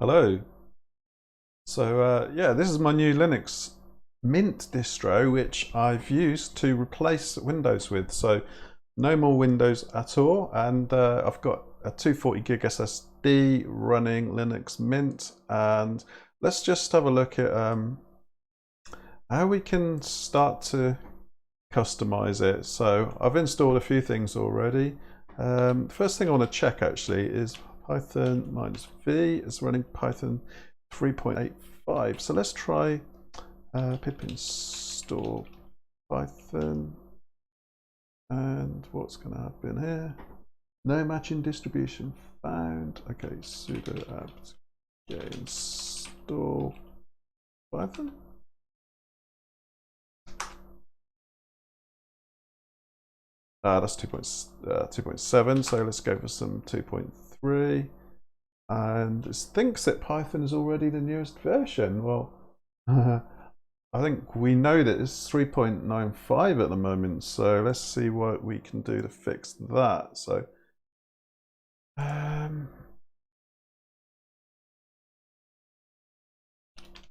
Hello. So yeah, this is my new Linux Mint distro, which I've used to replace Windows with. So no more Windows at all, and I've got a 240 gig SSD running Linux Mint. And let's just have a look at how we can start to customize it. So I've installed a few things already. First thing I want to check actually is Python -v is running Python 3.85. So let's try pip install Python, and what's going to happen here? No matching distribution found. Okay, sudo apt get install Python. That's 2.7, so let's go for some 2.3. And it thinks that Python is already the newest version. Well, I think we know that it's 3.95 at the moment, so let's see what we can do to fix that. So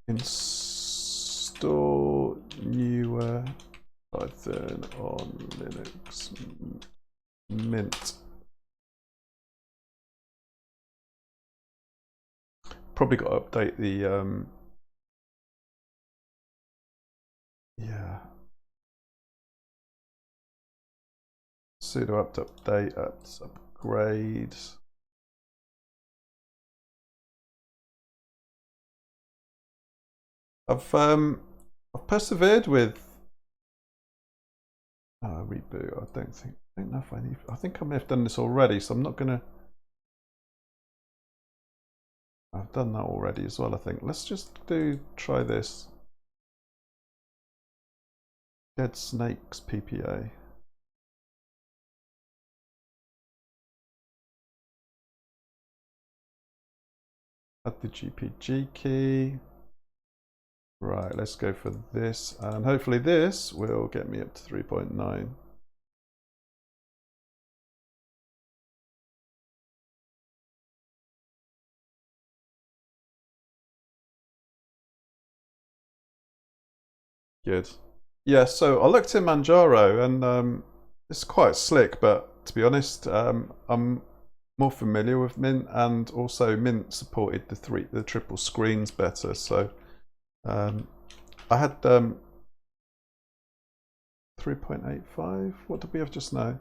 install newer Python on Linux Mint. Probably got to update the yeah, sudo apt update apt upgrade. I've persevered with reboot. I don't know if I need. I think I may have done this already, so I'm not gonna. I've done that already as well, I think. Let's just try this. Dead Snakes PPA. Add the GPG key. Right, let's go for this, and hopefully this will get me up to 3.9. Good. Yeah, so I looked in Manjaro, and it's quite slick, but to be honest, I'm more familiar with Mint, and also Mint supported the triple screens better. So I had 3.85. What did we have just now?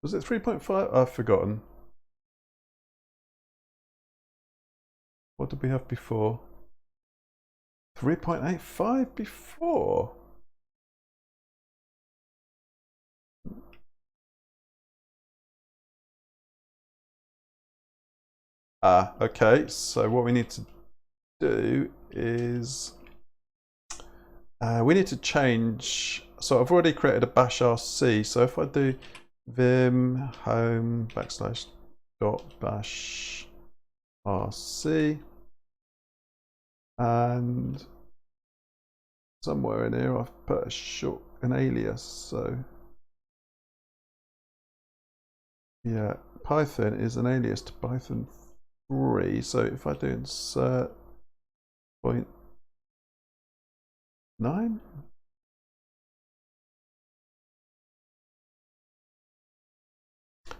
Was it 3.5? I've forgotten. What did we have before? 3.85 before? Okay, so what we need to do is we need to change. So I've already created a bash rc, so if I do vim home /bash rc, and somewhere in here I've put an alias. So yeah, Python is an alias to Python 3. So if I do insert 0.9,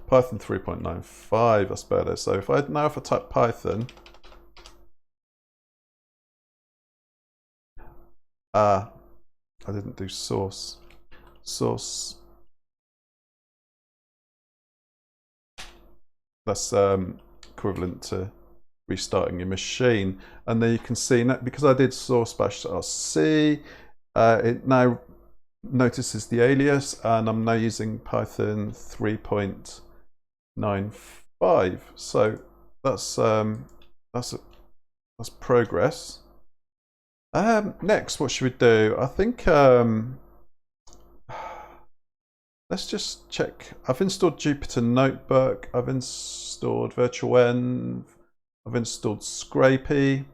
Python 3.95, that's better. So if I type Python, I didn't do source. That's equivalent to restarting your machine. And then you can see, because I did source bash rc, it now notices the alias, and I'm now using Python 3.95. So that's progress. Next, what should we do? I think let's just check. I've installed Jupyter Notebook. I've installed virtualenv. I've installed Scrapey.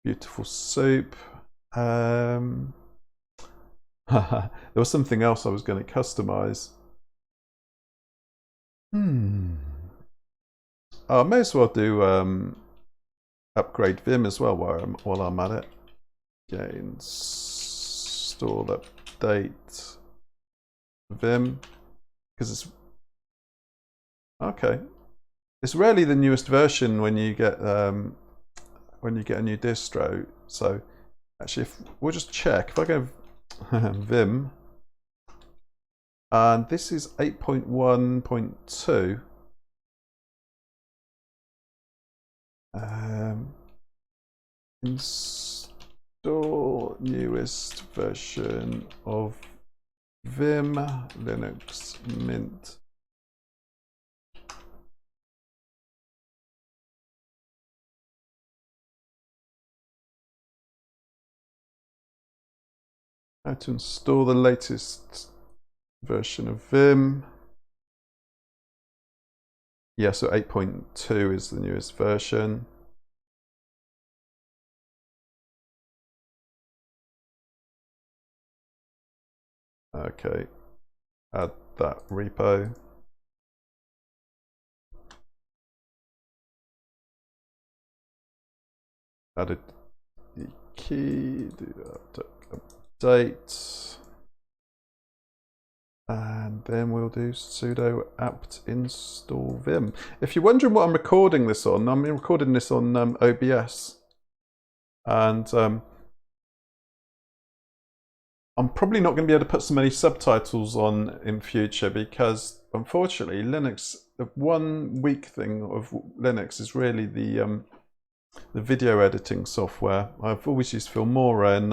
Beautiful soup. There was something else I was going to customize. I may as well do upgrade Vim as well while I'm at it. Okay, install update Vim, because it's okay. It's rarely the newest version when you get a new distro. So actually, we'll just check. If I go Vim, and this is 8.1.2. Install newest version of Vim Linux Mint. How to install the latest version of Vim. Yeah, so 8.2 is the newest version. Okay, add that repo. Added the key, do that update. And then we'll do sudo apt install vim. If you're wondering what I'm recording this on, I'm recording this on OBS. And I'm probably not going to be able to put so many subtitles on in future because, unfortunately, Linux, the one weak thing of Linux is really the video editing software. I've always used Filmora in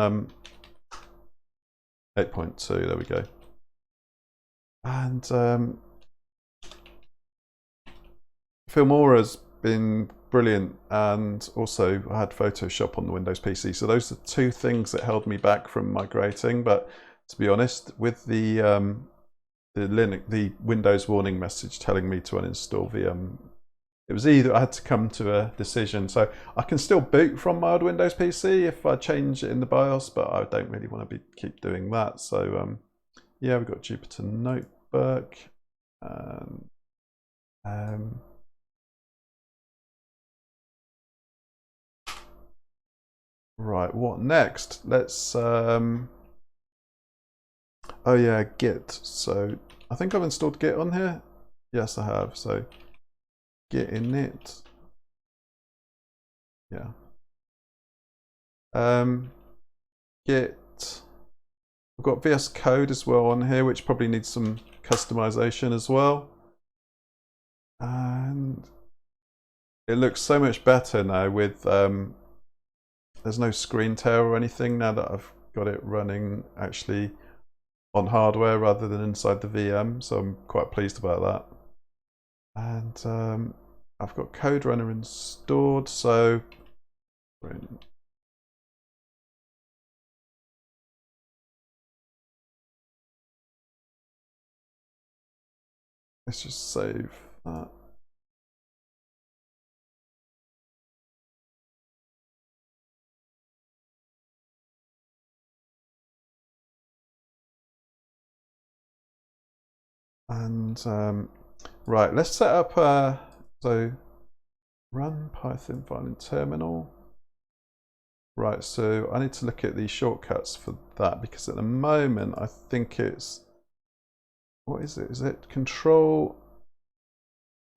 8.2, there we go. And Filmora's been brilliant, and also I had Photoshop on the Windows PC. So those are two things that held me back from migrating. But to be honest, with the Windows warning message telling me to uninstall VM, it was either I had to come to a decision. So I can still boot from my old Windows PC if I change it in the BIOS, but I don't really want to keep doing that. So yeah, we've got Jupyter Notebook. Right, what next? Let's oh yeah, Git. So I think I've installed Git on here. Yes, I have. So Git init. Yeah. Git. I've got vscode as well on here, which probably needs some customization as well. And it looks so much better now with there's no screen tear or anything now that I've got it running actually on hardware rather than inside the VM, so I'm quite pleased about that. And I've got Code Runner installed, so let's just save that. And right, let's set up so run Python file in terminal. Right, so I need to look at these shortcuts for that because at the moment I think it's, what is it? Is it control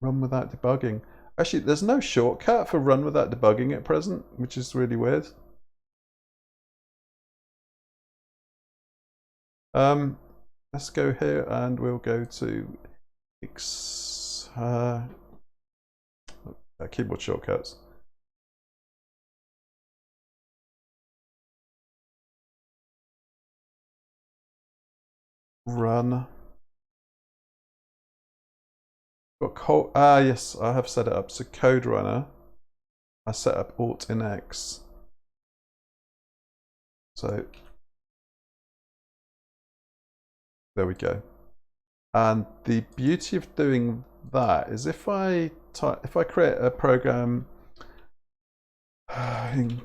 run without debugging? Actually, there's no shortcut for run without debugging at present, which is really weird. Let's go here and we'll go to keyboard shortcuts. Run. Got yes, I have set it up. So Code Runner. I set up Alt in X. So there we go. And the beauty of doing that is if I create a program if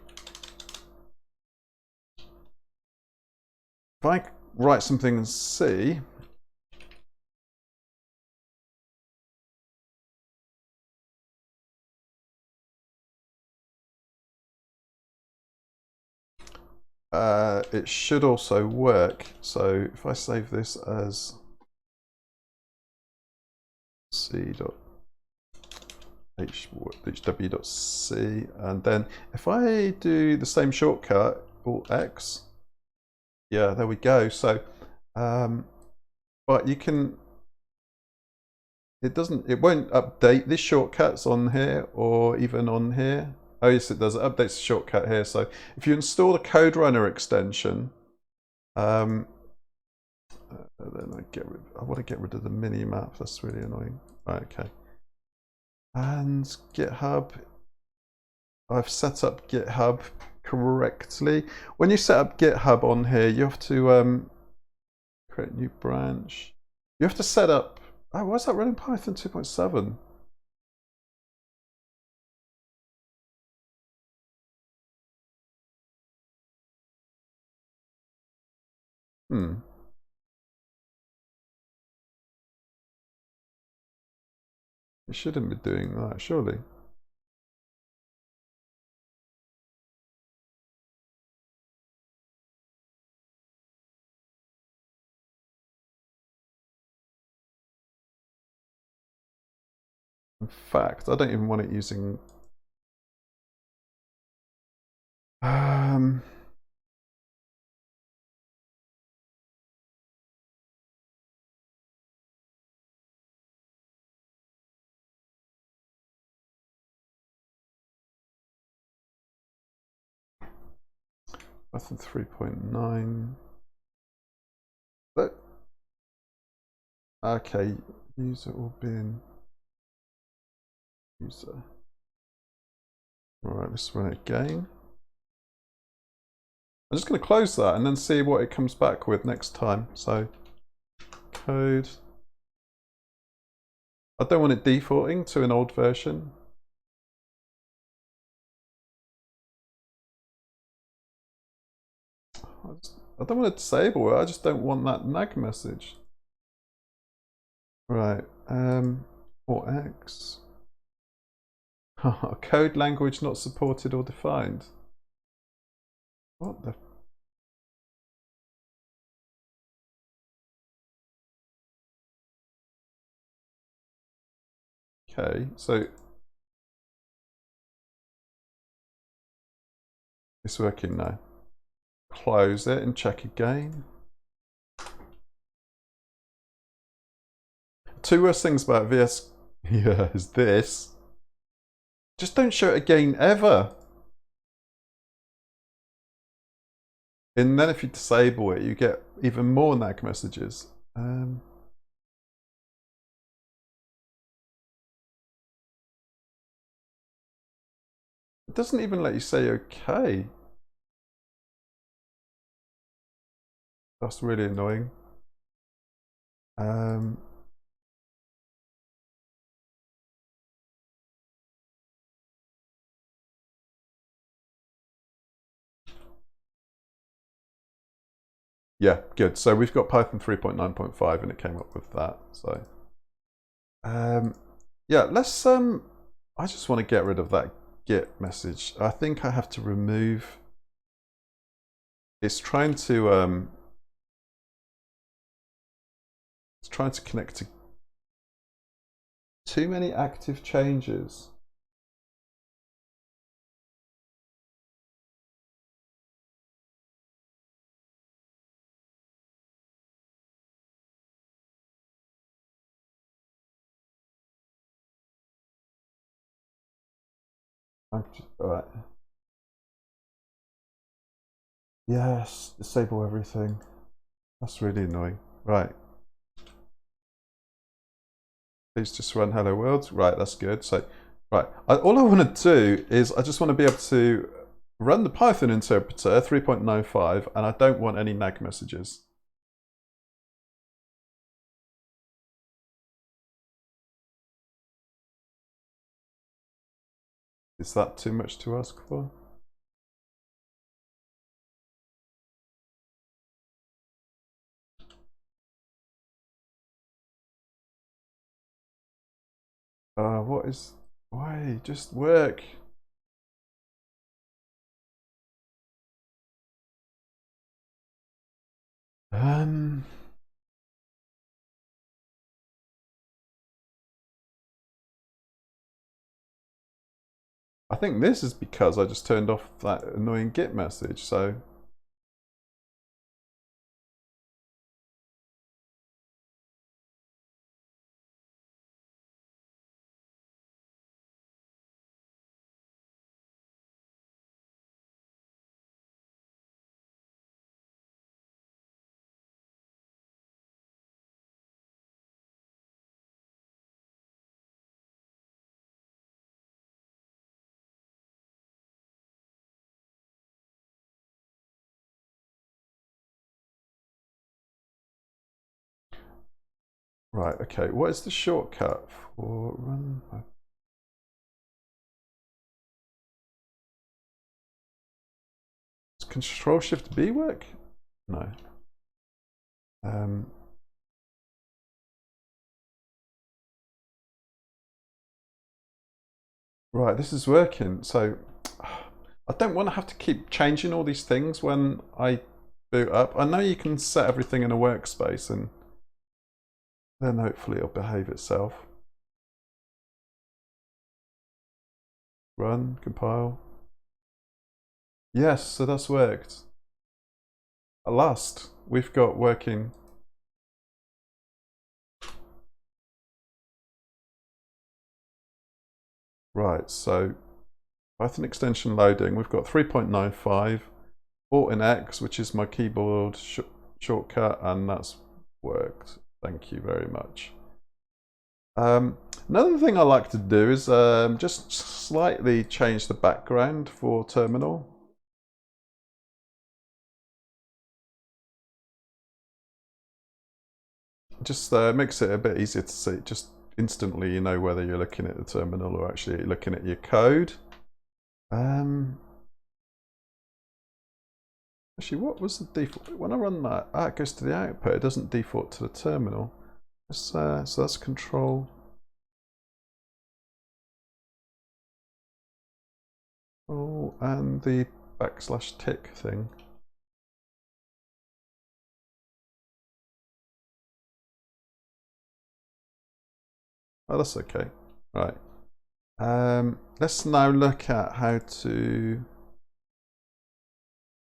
I write something in C, it should also work. So if I save this as c.hw.c, and then if I do the same shortcut, Alt X, yeah, there we go. So, but you can, it won't update this shortcuts on here or even on here. Oh yes, it does. It updates the shortcut here. So if you install the Code Runner extension, then I want to get rid of the mini map. That's really annoying. Right, okay. And GitHub, I've set up GitHub correctly. When you set up GitHub on here, you have to create a new branch. You have to set up, oh, why is that running Python 2.7? It shouldn't be doing that, surely. In fact, I don't even want it using Python 3.9. But okay, user or bin user. All right, let's run it again. I'm just going to close that and then see what it comes back with next time. So code. I don't want it defaulting to an old version. I don't want to disable it. I just don't want that nag message. Right. Or X. Code language not supported or defined. What the? Okay, so it's working now. Close it and check again. Two worst things about VS is this. Just don't show it again ever. And then if you disable it, you get even more nag messages. It doesn't even let you say okay. That's really annoying. Yeah, good. So we've got Python 3.9.5 and it came up with that. So yeah, let's I just want to get rid of that git message. I think I have to remove. It's trying to connect to too many active changes. All right. Yes, disable everything. That's really annoying. Right. Please just run hello world. Right, that's good. So, right. All I want to do is I just want to be able to run the Python interpreter 3.95 and I don't want any nag messages. Is that too much to ask for? Why? Just work. I think this is because I just turned off that annoying Git message, so. Right, okay, what is the shortcut for run? Does Control-Shift-B work? No. Right, this is working. So I don't want to have to keep changing all these things when I boot up. I know you can set everything in a workspace and then hopefully it'll behave itself. Run, compile. Yes, so that's worked. At last, we've got working. Right, so Python extension loading, we've got 3.95, Alt in X, which is my keyboard shortcut, and that's worked. Thank you very much. Another thing I like to do is just slightly change the background for terminal. Just makes it a bit easier to see. Just instantly you know whether you're looking at the terminal or actually looking at your code. Actually, what was the default? When I run that, it goes to the output. It doesn't default to the terminal. So that's control. Oh, and the \tick thing. Oh, that's okay. Right. Let's now look at how to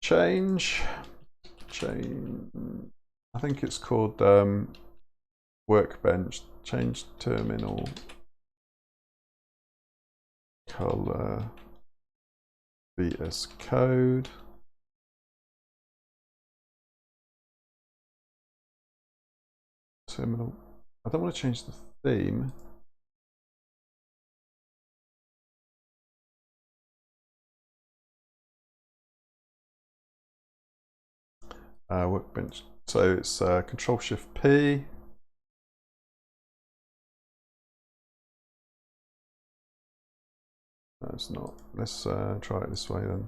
change. I think it's called workbench. Change terminal color vscode. Terminal. I don't want to change the theme. Workbench. So it's Control-Shift-P. No, it's not. Let's try it this way then.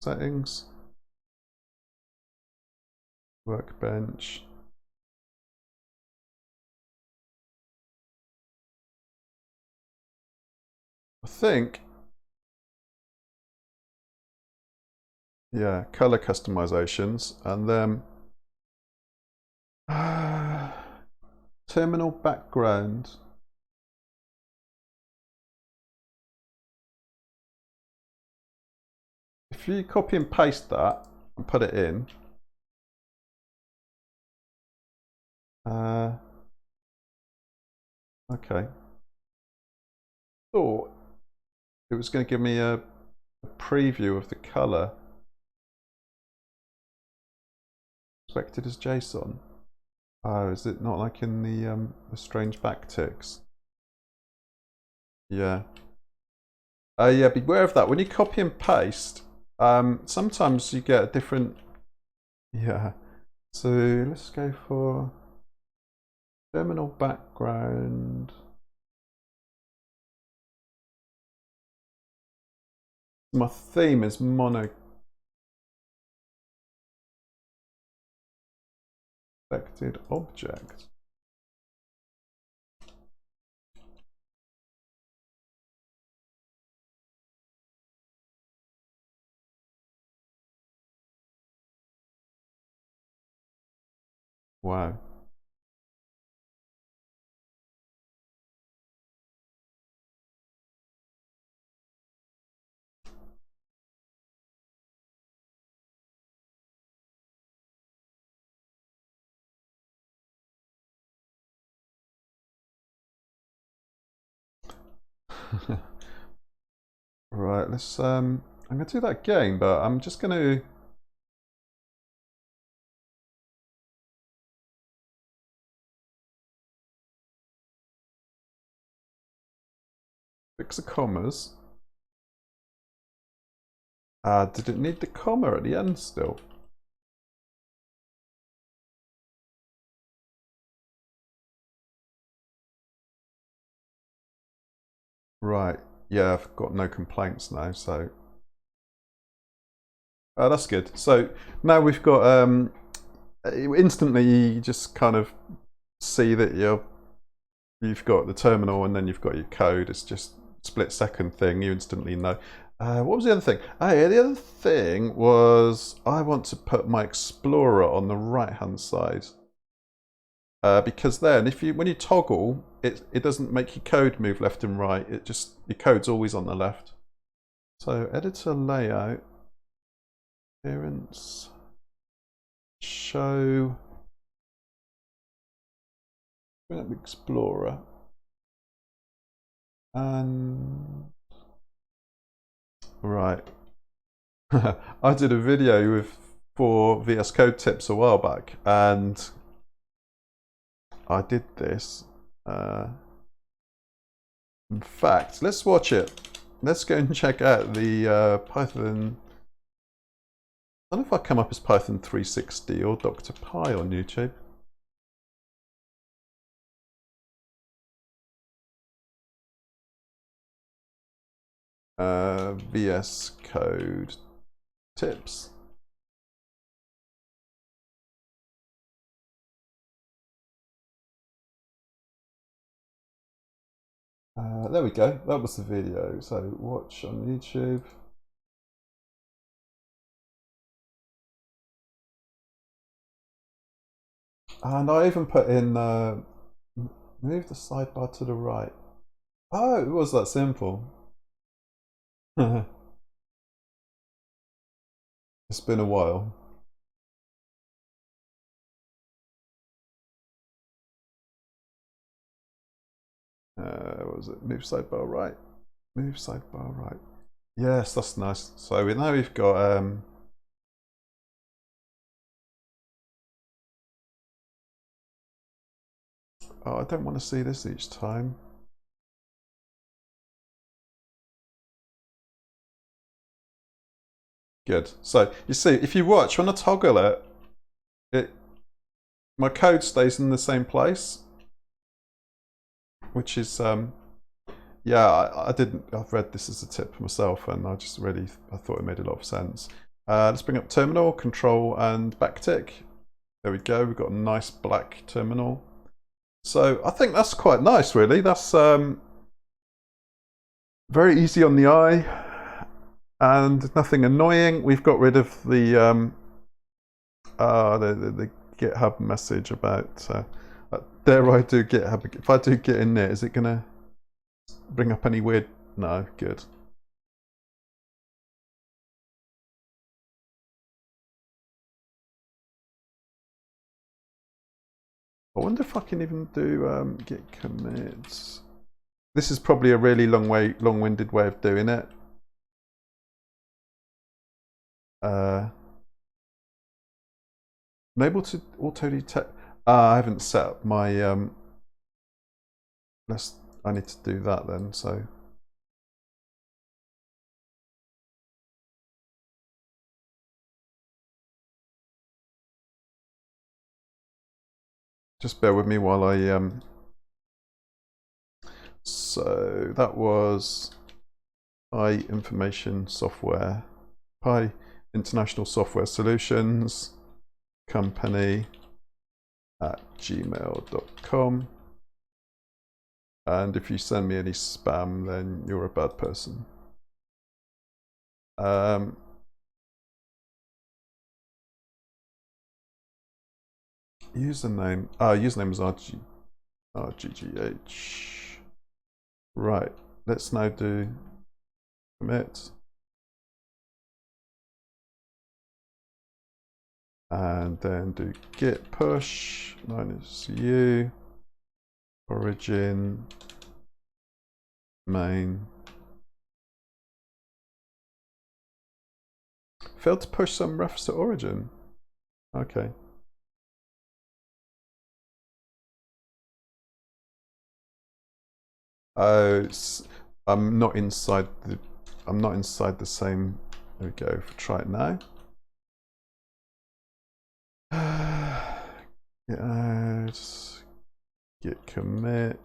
Settings. Workbench. I think, yeah, color customizations, and then terminal background. If you copy and paste that and put it in, okay. Thought it was going to give me a preview of the color. Expected as JSON. Oh, is it not like in the strange backticks? Yeah. Yeah, beware of that. When you copy and paste, sometimes you get a different. Yeah. So let's go for terminal background. My theme is mono. Expected object. Wow. Right, let's I'm gonna do that again, but I'm just gonna fix the commas. Did it need the comma at the end still? Right, yeah, I've got no complaints now, so that's good. So now we've got instantly you just kind of see that you've got the terminal and then you've got your code. It's just split second thing. You instantly know. What was the other thing? Oh yeah, the other thing was I want to put my Explorer on the right hand side. Because then when you toggle, it doesn't make your code move left and right. It just, your code's always on the left. So editor layout, appearance, show, bring up Explorer, and right. I did a video for VS Code tips a while back, and I did this. In fact, let's watch it. Let's go and check out the Python. I don't know if I come up as Python 360 or Dr. Pi on YouTube. VS Code tips. There we go. That was the video. So watch on YouTube. And I even put in move the sidebar to the right. Oh, it was that simple. It's been a while. What was it? Move sidebar right. Move sidebar right. Yes, that's nice. So now we've got oh, I don't want to see this each time. Good. So you see, if you watch, when I toggle it, my code stays in the same place, which is yeah, I've read this as a tip myself, and I thought it made a lot of sense. Let's bring up terminal, control, and backtick. There we go. We've got a nice black terminal. So I think that's quite nice, really. That's very easy on the eye and nothing annoying. We've got rid of the GitHub message about dare I do GitHub? If I do get in there, is it gonna bring up any weird? No, good. I wonder if I can even do git commits. This is probably a really long-winded way of doing it. Enable to auto detect. I haven't set up my. I need to do that then. So. Just bear with me while I. So that was Pi Information Software, Pi International Software Solutions Company at gmail.com. And if you send me any spam, then you're a bad person. username. Username was rggh. Right. Let's now do commit. And then do git push -u origin main. Failed to push some refs to origin. Okay. Oh, I'm not inside the same. There we go. Try it now. Get out. Git commit.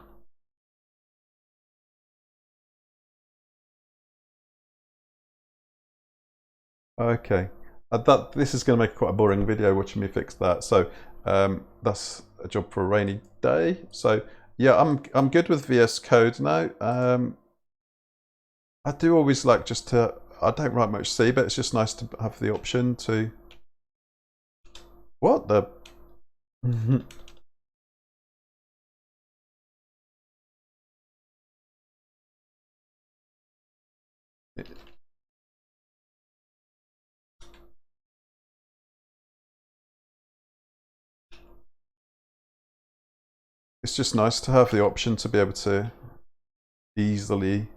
Okay. This is going to make quite a boring video watching me fix that. So that's a job for a rainy day. So yeah, I'm good with VS Code now. I do always like I don't write much C, but it's just nice to have the option to. What the? It's just nice to have the option to be able to easily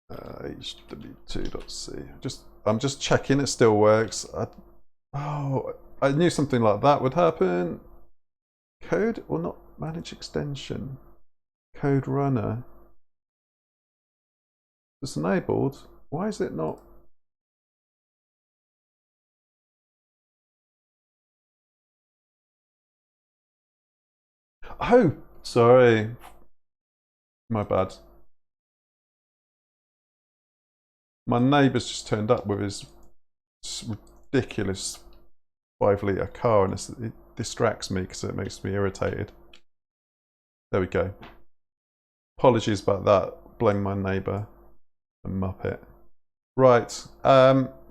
hw2.c. I'm just checking it still works. I knew something like that would happen. Code or not manage extension. Code runner. It's enabled. Why is it not? Oh, sorry. My bad. My neighbour's just turned up with his ridiculous 5-litre car, and it distracts me because it makes me irritated. There we go. Apologies about that. Blame my neighbour, a muppet. Right.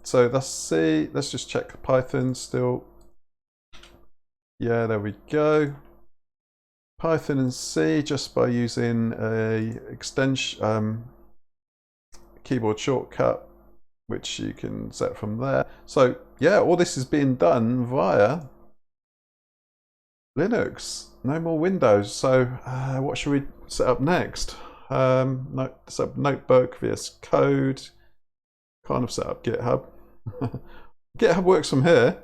So that's C. Let's just check Python still. Yeah, there we go. Python and C just by using a extension keyboard shortcut, which you can set from there. So yeah, all this is being done via Linux. No more Windows. So what should we set up next? Set up Notebook, VS Code. Kind of set up GitHub. GitHub works from here.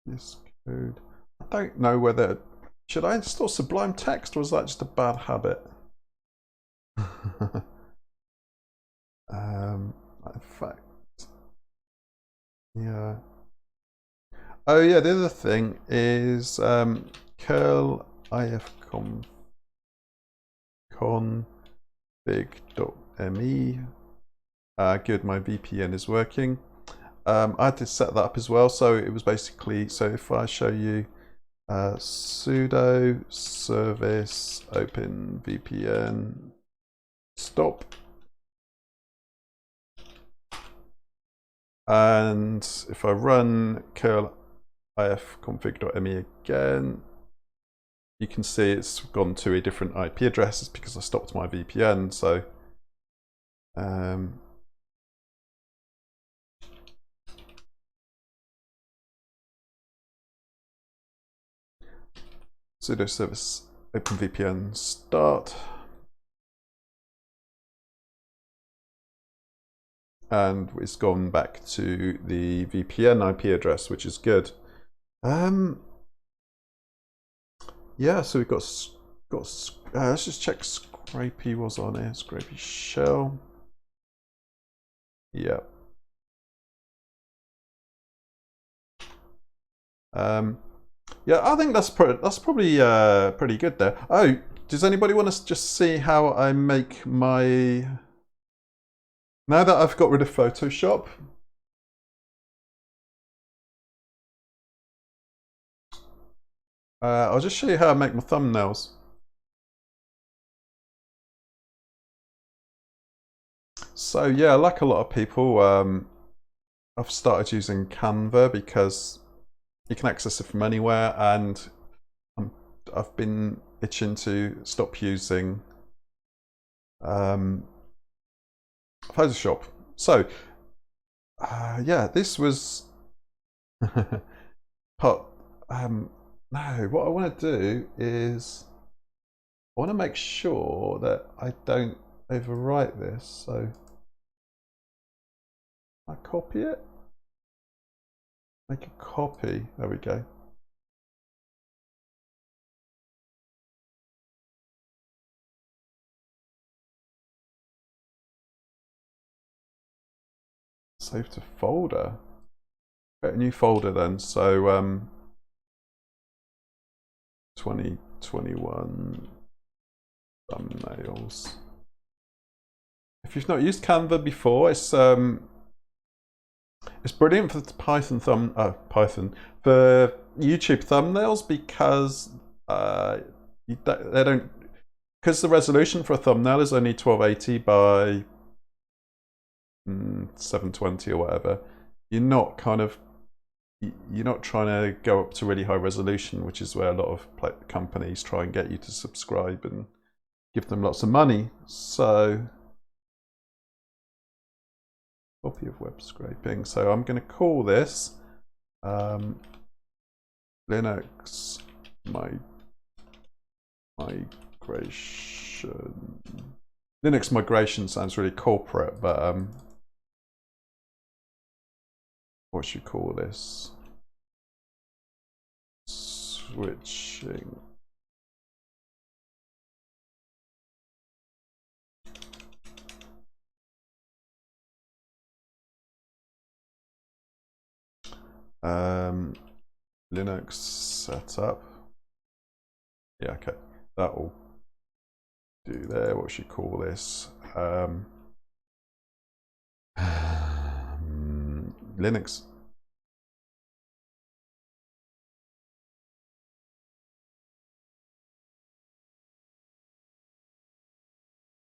This code. I don't know whether should I install Sublime Text or was that just a bad habit? In fact, yeah. Oh yeah, the other thing is curl ifconfig.me. Good, my VPN is working. I had to set that up as well, so it was basically, so if I show you sudo service open VPN stop, and if I run curl ifconfig.me again, you can see it's gone to a different IP address. It's because I stopped my VPN. So sudo service open VPN start, and it's gone back to the VPN IP address, which is good. Yeah, so we've got let's just check Scrapey was on here. Scrapey shell. Yeah. Yeah, I think that's probably pretty good there. Oh, does anybody want to just see how I make my... Now that I've got rid of Photoshop, I'll just show you how I make my thumbnails. So yeah, like a lot of people, I've started using Canva because you can access it from anywhere, and I've been itching to stop using Photoshop. So yeah, this was part. No, what I want to do is I want to make sure that I don't overwrite this. So I copy it, make a copy. There we go. Save to folder. Create a new folder then. So 2021 thumbnails. If you've not used Canva before, it's brilliant for the Python for YouTube thumbnails because they don't, because the resolution for a thumbnail is only 1280 by 720 or whatever. You're not trying to go up to really high resolution, which is where a lot of companies try and get you to subscribe and give them lots of money. So copy of web scraping. So I'm going to call this Linux migration. Linux migration sounds really corporate, but what should we call this? Switching. Linux setup. Yeah, okay. That will do there. What should we call this? Linux.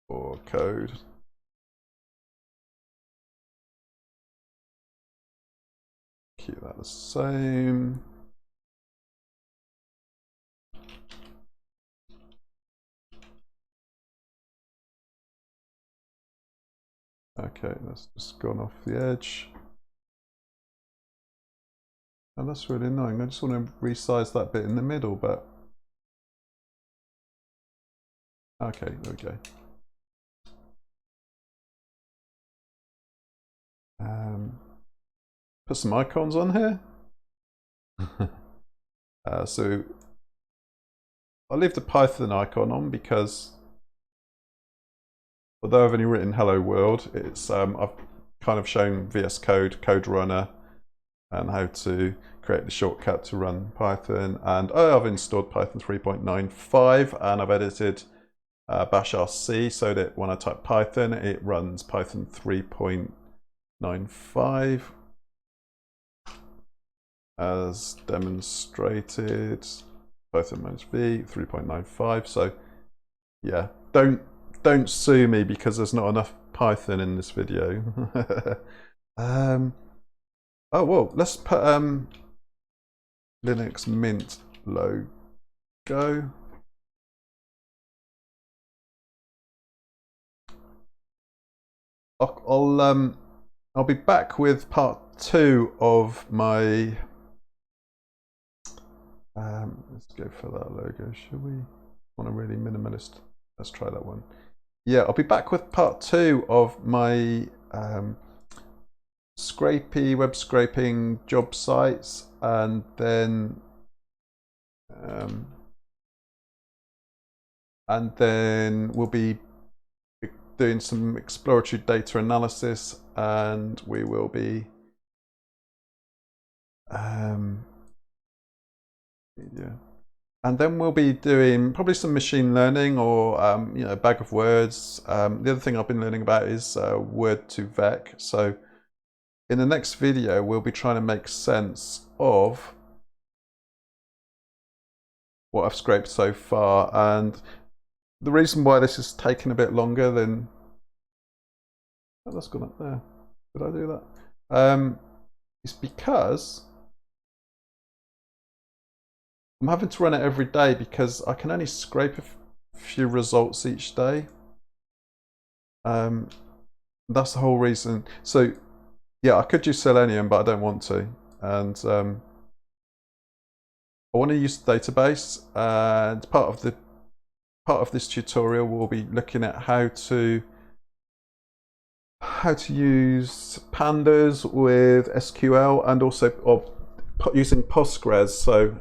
Or code. Keep that the same. Okay, that's just gone off the edge. And that's really annoying. I just want to resize that bit in the middle, but okay, there we go. Put some icons on here. So I'll leave the Python icon on because although I've only written hello world, it's I've kind of shown VS Code, Code Runner, and how to create the shortcut to run Python. And I've installed Python 3.95 and I've edited bash rc so that when I type Python, it runs Python 3.95 as demonstrated. Python -v 3.95. So yeah, don't sue me because there's not enough Python in this video. Oh well, let's put Linux Mint logo. I'll be back with part 2 of my let's go for that logo, shall we? Want a really minimalist. Let's try that one. Yeah, I'll be back with part 2 of my web scraping job sites, and then we'll be doing some exploratory data analysis, and we will be Yeah. And then we'll be doing probably some machine learning or bag of words. The other thing I've been learning about is word2vec. So in the next video, we'll be trying to make sense of what I've scraped so far. And the reason why this is taking a bit longer than... Oh, that's gone up there. Did I do that? It's because I'm having to run it every day because I can only scrape a few results each day. That's the whole reason. So yeah, I could use Selenium, but I don't want to. And I want to use the database. And part of this tutorial, we'll be looking at how to use pandas with SQL and also using Postgres. So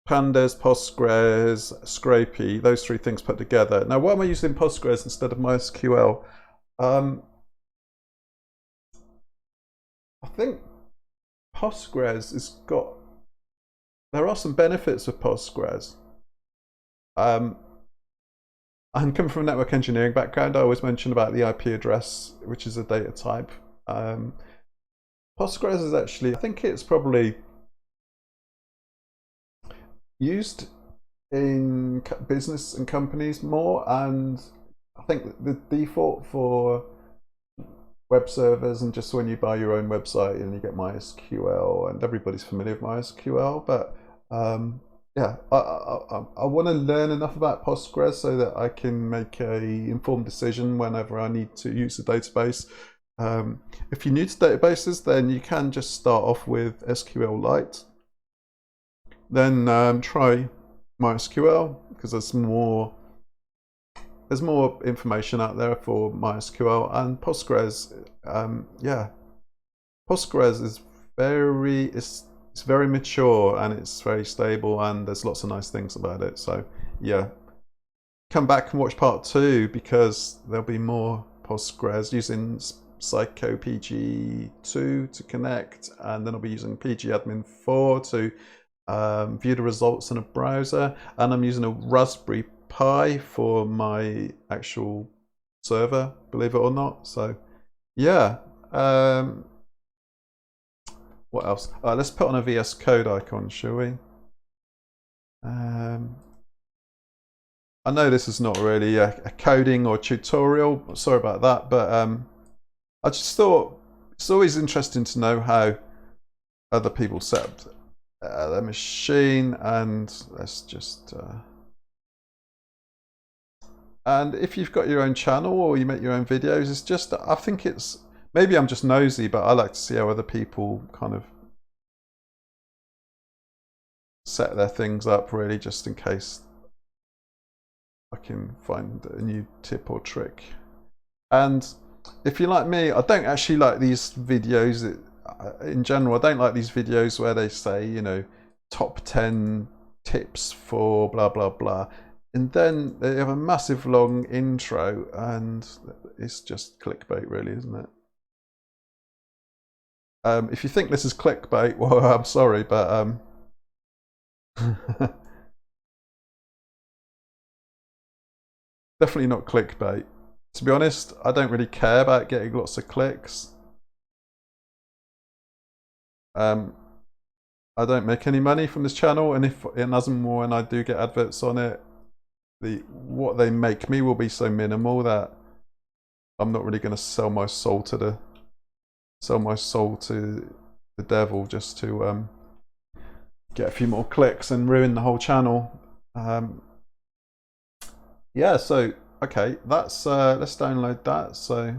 pandas, Postgres, Scrapy, those three things put together. Now, why am I using Postgres instead of MySQL? I think Postgres has got... There are some benefits of Postgres. I'm coming from a network engineering background. I always mention about the IP address, which is a data type. Postgres is actually, I think it's probably used in business and companies more, and I think the default for web servers and just when you buy your own website and you get MySQL, and everybody's familiar with MySQL, but yeah, I want to learn enough about Postgres so that I can make a informed decision whenever I need to use the database. If you're new to databases, then you can just start off with SQLite. Then try MySQL because there's more information out there for MySQL, and Postgres. Yeah, Postgres is it's very mature and it's very stable, and there's lots of nice things about it. So yeah, come back and watch part 2 because there'll be more Postgres using PsychoPG2 to connect, and then I'll be using pgadmin 4 to view the results in a browser, and I'm using a Raspberry Pi for my actual server, believe it or not. So yeah, what else? Let's put on a VS Code icon, shall we? I know this is not really a coding or tutorial, sorry about that, but I just thought it's always interesting to know how other people set up their machine, and let's just and if you've got your own channel or you make your own videos, it's just, I think it's, maybe I'm just nosy, but I like to see how other people kind of set their things up, really, just in case I can find a new tip or trick. And if you're like me, I don't actually like these videos in general. I don't like these videos where they say, you know, top 10 tips for blah blah blah, and then they have a massive long intro, and it's just clickbait, really, isn't it? If you think this is clickbait, well, I'm sorry, but definitely not clickbait. To be honest, I don't really care about getting lots of clicks. I don't make any money from this channel, and if it doesn't, more when I do get adverts on it, what they make me will be so minimal that I'm not really going to sell my soul to the devil just to get a few more clicks and ruin the whole channel. Yeah, so okay, that's let's download that. So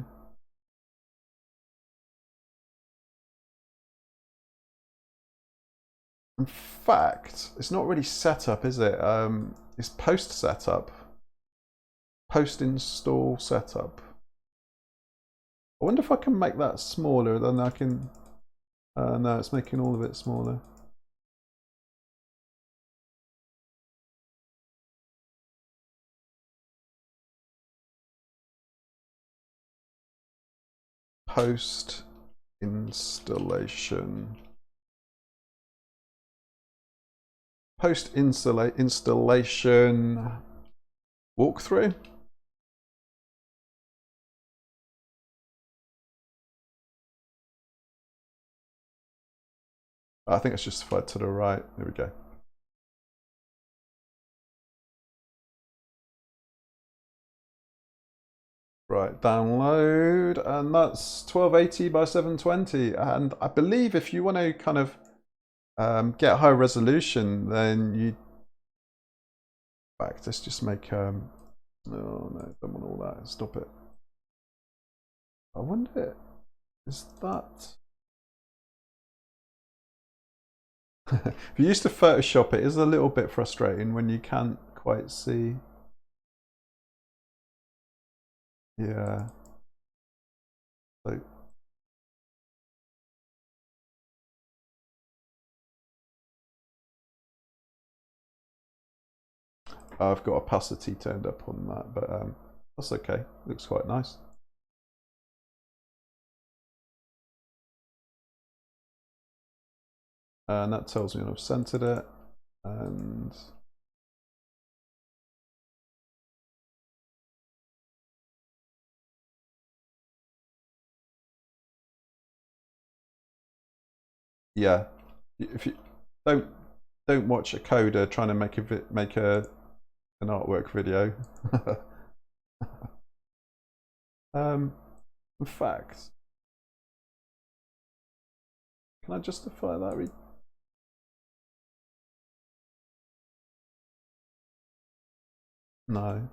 in fact, it's not really setup, is it? It's post setup, post install setup. I wonder if I can make that smaller. Then I can. No, it's making all of it smaller. Post installation. post installation walkthrough. I think it's justified to the right. There we go. Right, download, and that's 1280 by 720. And I believe if you want to kind of get high resolution, then you. In fact, let's just make. Oh no, don't want all that. Stop it. I wonder, is that? If you used to Photoshop, it is a little bit frustrating when you can't quite see. Yeah. So. I've got opacity turned up on that, but that's okay. Looks quite nice. And that tells me I've centered it. And yeah, if you don't watch a coder trying to make an artwork video. In fact, can I justify that? No.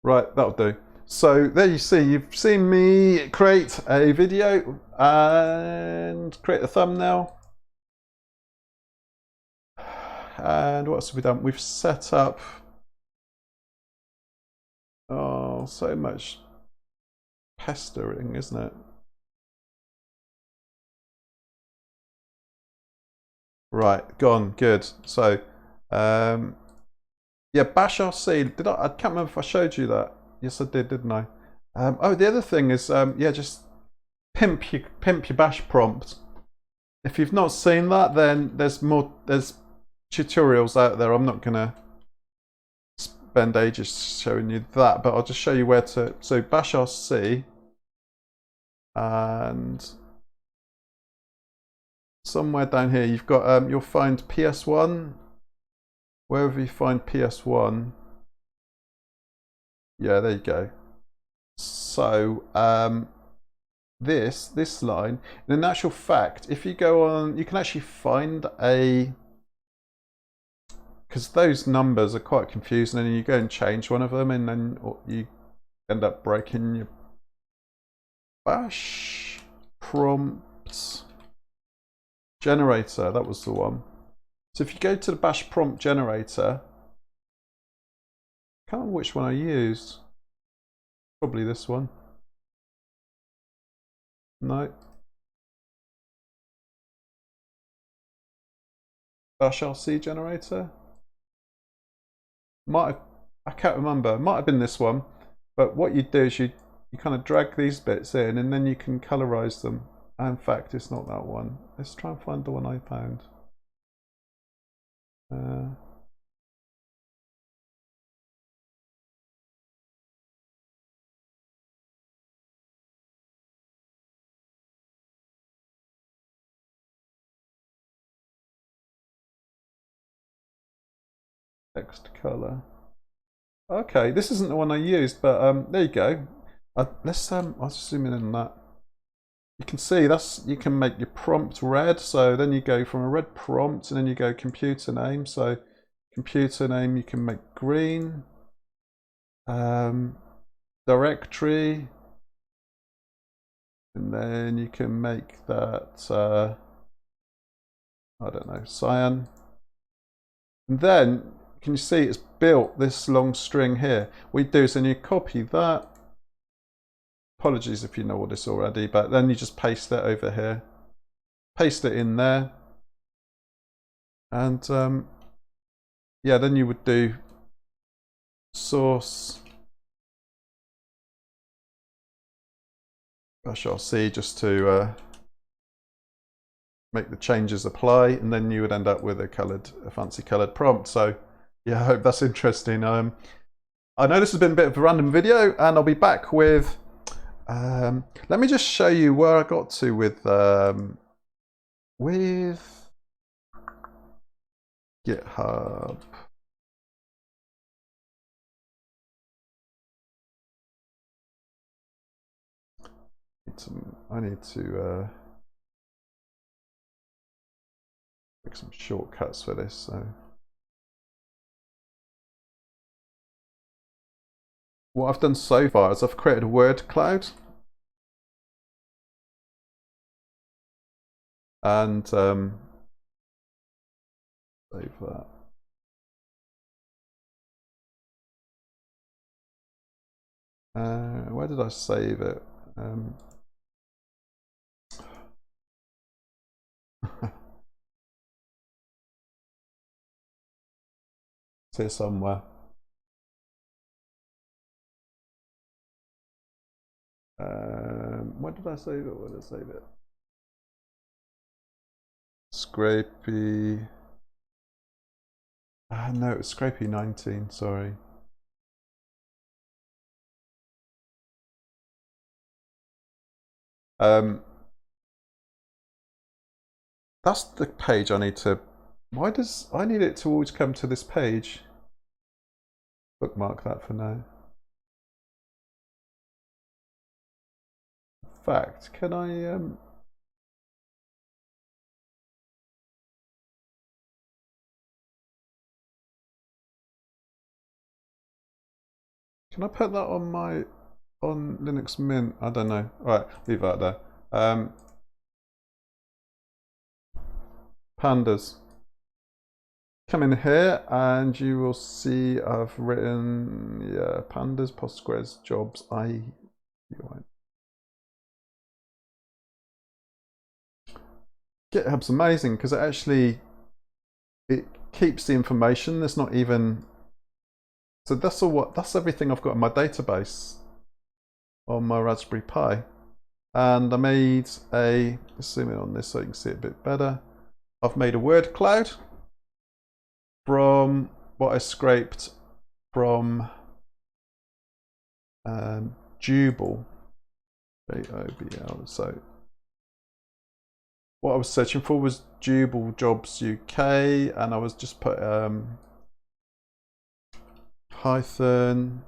Right, that'll do. So there you see, you've seen me create a video and create a thumbnail. And what else have we done? We've set up, oh, so much pestering, isn't it? Right, gone, good. So, yeah, bash RC. I can't remember if I showed you that. Yes, I did, didn't I? Oh, the other thing is, yeah, just pimp your bash prompt. If you've not seen that, then there's tutorials out there. I'm not gonna spend ages showing you that, but I'll just show you where to. So bash RC, and somewhere down here you've got you'll find PS1. Wherever you find PS1, yeah, there you go. So this line, and in actual fact, if you go on, you can actually find because those numbers are quite confusing, and you go and change one of them, and then you end up breaking your bash prompt generator. That was the one. So if you go to the bash prompt generator, I can't remember which one I used. Probably this one. No. Bash RC generator. I can't remember. It might have been this one. But what you do is you kind of drag these bits in, and then you can colorize them. In fact, it's not that one. Let's try and find the one I found. Text color. Okay, this isn't the one I used, but there you go. I'll just zoom in on that. You can see you can make your prompt red. So then you go from a red prompt, and then you go computer name. So computer name you can make green. Directory, and then you can make that I don't know, cyan. And then can you see it's built this long string here? What you do is then you copy that. Apologies if you know all this already, but then you just paste it over here. Paste it in there. And yeah, then you would do source bash RC just to make the changes apply, and then you would end up with a fancy colored prompt. So yeah, I hope that's interesting. I know this has been a bit of a random video, and I'll be back with, let me just show you where I got to with GitHub. I need to make some shortcuts for this. So what I've done so far is I've created a word cloud, and save that. Where did I save it? It's here somewhere. Where did I save it? Where did I save it? Scrapey. No, it was Scrapey 19, sorry. That's the page I need to. Why does I need it to always come to this page? Bookmark that for now. In fact, can I put that on Linux Mint? I don't know. All right, leave that there. Pandas. Come in here and you will see I've written, yeah, Pandas, Postgres, jobs, GitHub's amazing because it keeps the information. There's not even, so that's everything I've got in my database on my Raspberry Pi. And I made let's zoom in on this so you can see it a bit better. I've made a word cloud from what I scraped from Jubel, J-O-B-L. So what I was searching for was Jubel Jobs UK, and I was just put Python.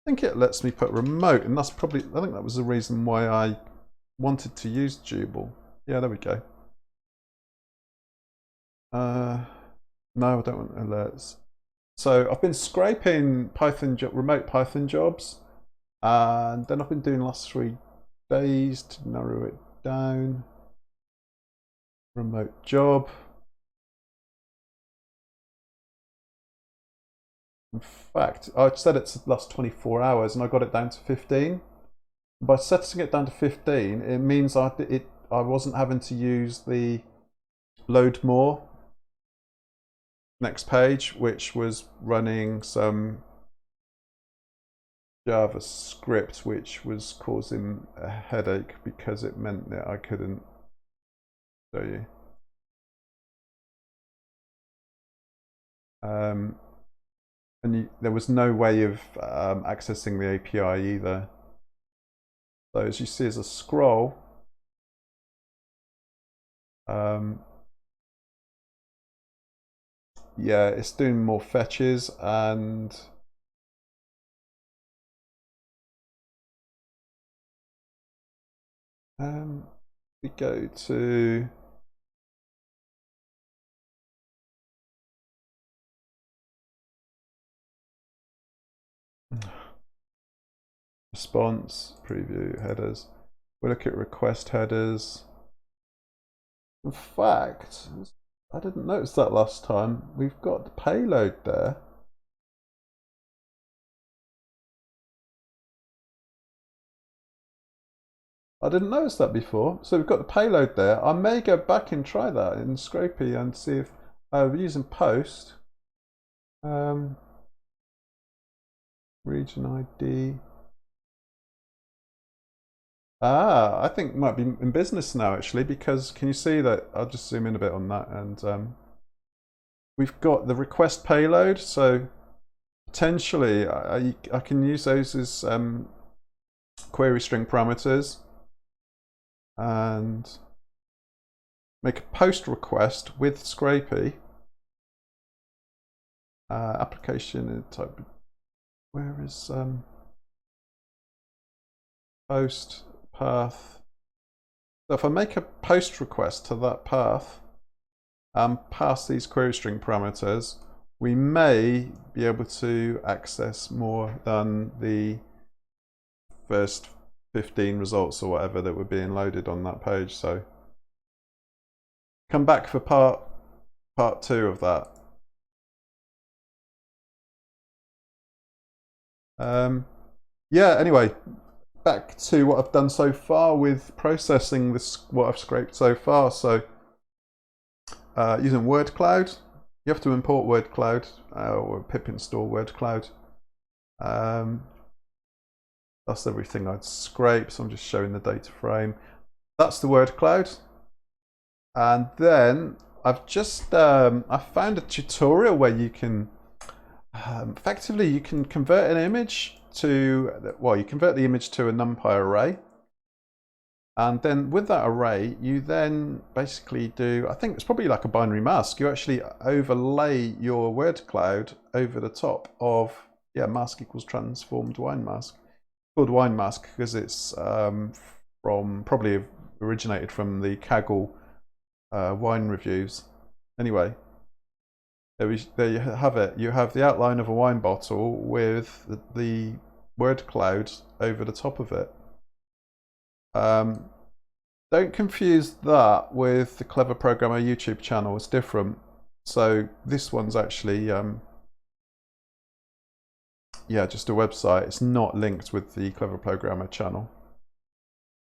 I think it lets me put remote, and that's probably, I think that was the reason why I wanted to use Jubel. Yeah, there we go. No, I don't want alerts. So I've been scraping remote Python jobs, and then I've been doing the last 3 days to narrow it down. Remote job. In fact, I said it's the last 24 hours, and I got it down to 15. By setting it down to 15, it means I wasn't having to use the load more next page, which was running some JavaScript, which was causing a headache because it meant that I couldn't show you. And there was no way of accessing the API either. So as you see, as a scroll, yeah, it's doing more fetches, and we go to response, preview, headers. We look at request headers. In fact, I didn't notice that last time. We've got the payload there. I didn't notice that before. So we've got the payload there. I may go back and try that in Scrapey and see if using post region ID. I think might be in business now actually, because can you see that? I'll just zoom in a bit on that, and we've got the request payload. So potentially I can use those as query string parameters and make a post request with Scrapy. Application type. Where is post path? So if I make a post request to that path and pass these query string parameters, we may be able to access more than the first 15 results or whatever that were being loaded on that page. So come back for part 2 of that. Yeah, anyway, back to what I've done so far with processing this, what I've scraped so far. So using Wordcloud, you have to import Wordcloud or pip install Wordcloud. That's everything I'd scrape, so I'm just showing the data frame. That's the Wordcloud. And then I've just I found a tutorial where you can effectively you can convert an image to, well, you convert the image to a NumPy array, and then with that array you then basically do, I think it's probably like a binary mask. You actually overlay your Wordcloud over the top of, yeah, mask equals transformed wine mask. It's called wine mask because it's from, probably originated from the Kaggle wine reviews. Anyway, there you have it. You have the outline of a wine bottle with the Wordcloud over the top of it. Don't confuse that with the Clever Programmer YouTube channel. It's different. So this one's actually, yeah, just a website. It's not linked with the Clever Programmer channel.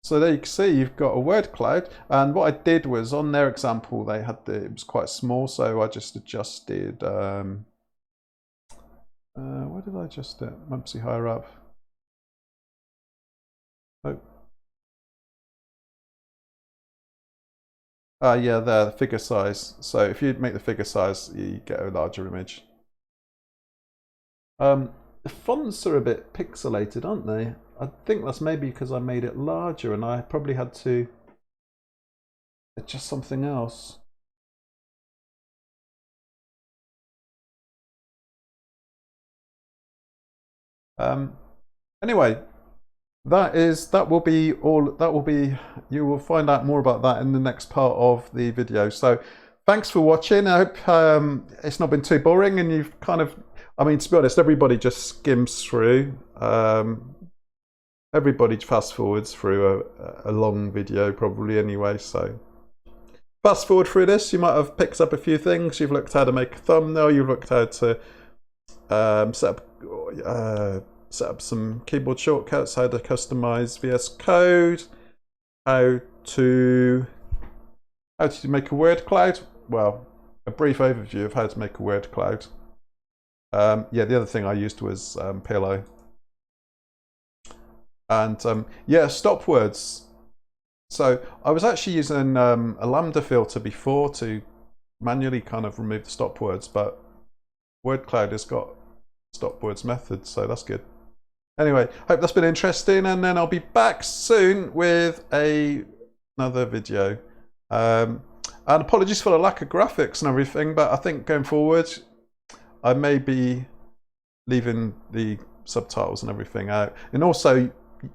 So there you can see you've got a Wordcloud, and what I did was on their example they had it was quite small, so I just adjusted. Where did I adjust it? Mostly higher up. Oh. Yeah, there, the figure size. So if you make the figure size, you get a larger image. The fonts are a bit pixelated, aren't they? I think that's maybe because I made it larger and I probably had to adjust something else. Anyway, that will be all. That will be, you will find out more about that in the next part of the video. So thanks for watching. I hope it's not been too boring and you've kind of, I mean, to be honest, everybody just skims through. Everybody fast forwards through a long video probably anyway, so fast forward through this, you might have picked up a few things. You've looked how to make a thumbnail, you've looked how to set up some keyboard shortcuts, how to customize VSCode, how to make a Wordcloud. Well, a brief overview of how to make a Wordcloud. Yeah, the other thing I used was Pillow. And yeah, stop words. So I was actually using a lambda filter before to manually kind of remove the stop words, but Wordcloud has got stop words method, so that's good. Anyway, hope that's been interesting, and then I'll be back soon with another video. And apologies for the lack of graphics and everything, but I think going forward I may be leaving the subtitles and everything out. And also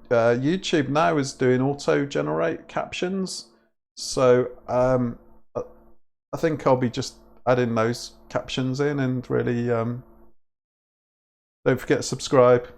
YouTube now is doing auto-generate captions, so I think I'll be just adding those captions in, and really don't forget to subscribe.